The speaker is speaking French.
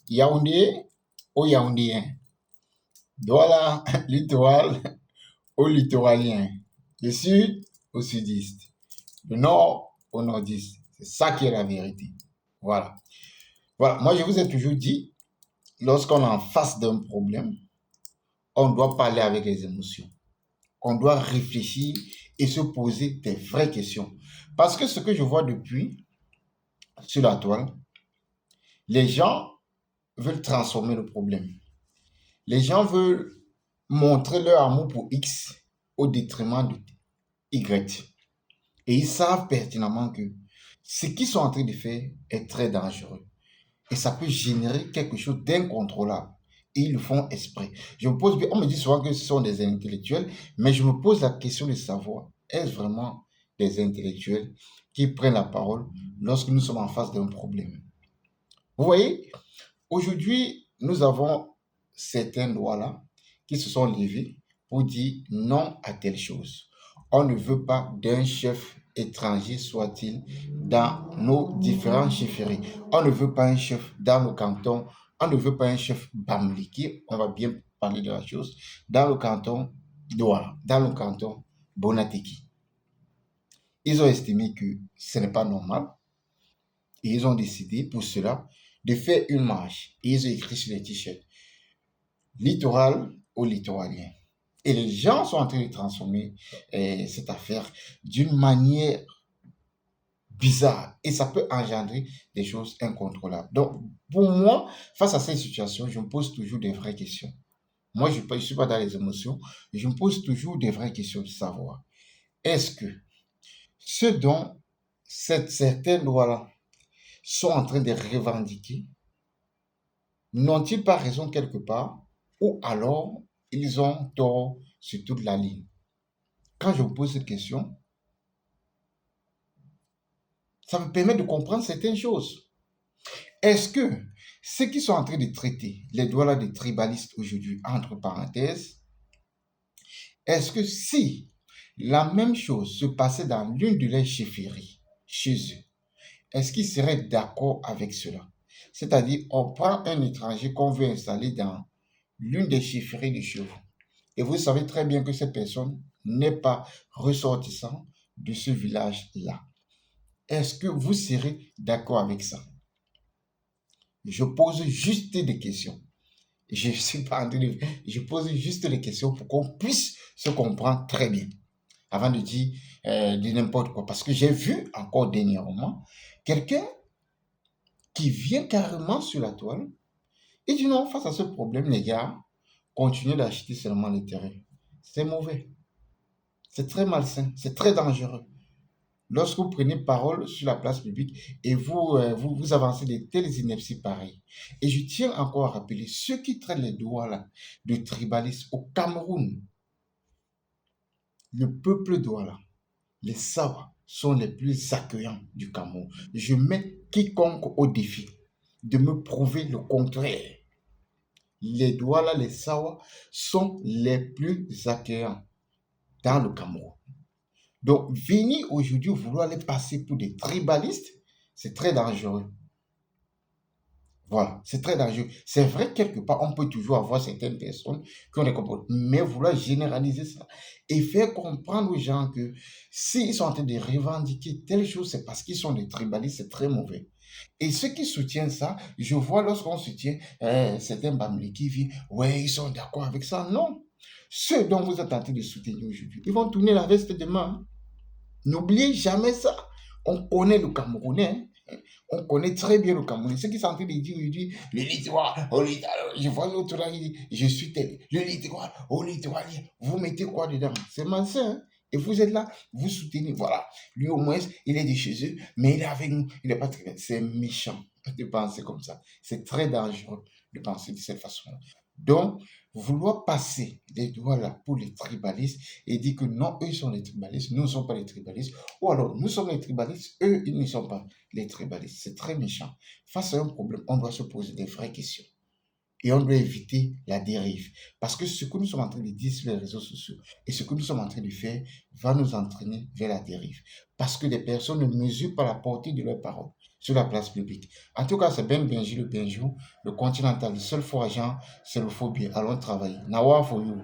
Yaoundé aux Yaoundéens, Douala, littoral aux littoraliens, le sud aux sudistes, le nord aux nordistes. C'est ça qui est la vérité. Voilà. Voilà. Moi, je vous ai toujours dit, lorsqu'on est en face d'un problème, on doit parler avec les émotions. On doit réfléchir et se poser des vraies questions. Parce que ce que je vois depuis sur la toile, les gens veulent transformer le problème. Les gens veulent montrer leur amour pour X au détriment de Y. Et ils savent pertinemment que ce qu'ils sont en train de faire est très dangereux. Et ça peut générer quelque chose d'incontrôlable. Et ils le font exprès. On me dit souvent que ce sont des intellectuels, mais je me pose la question de savoir, est-ce vraiment des intellectuels qui prennent la parole lorsque nous sommes en face d'un problème? Vous voyez, aujourd'hui, nous avons certains lois-là qui se sont levés pour dire non à telle chose. On ne veut pas d'un chef étranger, soit-il, dans nos différentes chefferies. On ne veut pas un chef dans le canton. On ne veut pas un chef Bamliki. On va bien parler de la chose. Dans le canton Douala, dans le canton Bonateki. Ils ont estimé que ce n'est pas normal. Et ils ont décidé pour cela de faire une marche. Et ils ont écrit sur les t-shirts littoral aux littoraliens. Et les gens sont en train de transformer cette affaire d'une manière bizarre. Et ça peut engendrer des choses incontrôlables. Donc, pour moi, face à cette situation, je me pose toujours des vraies questions. Moi, je ne suis pas dans les émotions. Je me pose toujours des vraies questions de savoir. Est-ce que ce dont certaines lois-là sont en train de revendiquer, n'ont-ils pas raison quelque part? Ou alors, ils ont tort sur toute la ligne? Quand je vous pose cette question, ça me permet de comprendre certaines choses. Est-ce que ceux qui sont en train de traiter les droits des tribalistes aujourd'hui, entre parenthèses, est-ce que si la même chose se passait dans l'une de leurs chefferies, chez eux, est-ce qu'ils seraient d'accord avec cela? C'est-à-dire, on prend un étranger qu'on veut installer dans l'une des chefferies de chez vous. Et vous savez très bien que cette personne n'est pas ressortissant de ce village-là. Est-ce que vous serez d'accord avec ça? Je pose juste des questions. Je suis pas en train de... Je pose juste des questions pour qu'on puisse se comprendre très bien avant de dire de n'importe quoi. Parce que j'ai vu encore dernièrement quelqu'un qui vient carrément sur la toile et dit non, face à ce problème, les gars, continuez d'acheter seulement les terrains. C'est mauvais. C'est très malsain. C'est très dangereux. Lorsque vous prenez parole sur la place publique et vous avancez de telles inepties pareilles. Et je tiens encore à rappeler, ceux qui traitent les droits là, de tribalisme au Cameroun, le peuple Douala, les Sawa, sont les plus accueillants du Cameroun. Je mets quiconque au défi de me prouver le contraire. Les Douala, les Sawa sont les plus accueillants dans le Cameroun. Donc, venir aujourd'hui vouloir les passer pour des tribalistes, c'est très dangereux. Voilà, c'est très dangereux. C'est vrai, quelque part, on peut toujours avoir certaines personnes qui ont des comportements, mais vouloir généraliser ça et faire comprendre aux gens que s'ils sont en train de revendiquer telle chose, c'est parce qu'ils sont des tribalistes, c'est très mauvais. Et ceux qui soutiennent ça, je vois lorsqu'on soutient certains Bamilés qui viennent, ouais, ils sont d'accord avec ça. Non. Ceux dont vous êtes en train de soutenir aujourd'hui, ils vont tourner la veste demain. N'oubliez jamais ça. On connaît le Camerounais. On connaît très bien le Camerounais. Ce qui sont en train de dire, il dit, le littoral, au littoral. Je vois l'autre là, il dit, je suis tel. Le littoral, au littoral. Vous mettez quoi dedans? C'est malsain. Hein? Et vous êtes là, vous soutenez. Voilà. Lui, au moins, il est de chez eux, mais il est avec nous. Il n'est pas très bien. C'est méchant de penser comme ça. C'est très dangereux de penser de cette façon-là. Donc, vouloir passer des doigts là pour les tribalistes et dire que non, eux sont les tribalistes, nous ne sommes pas les tribalistes, ou alors nous sommes les tribalistes, eux, ils ne sont pas les tribalistes. C'est très méchant. Face à un problème, on doit se poser des vraies questions. Et on doit éviter la dérive. Parce que ce que nous sommes en train de dire sur les réseaux sociaux et ce que nous sommes en train de faire va nous entraîner vers la dérive. Parce que les personnes ne mesurent pas la portée de leurs paroles. sur la place publique. En tout cas, c'est Ben Benji le Benjou, le continental, le seul faux agent, c'est le phobie. Allons travailler. Nawa for you.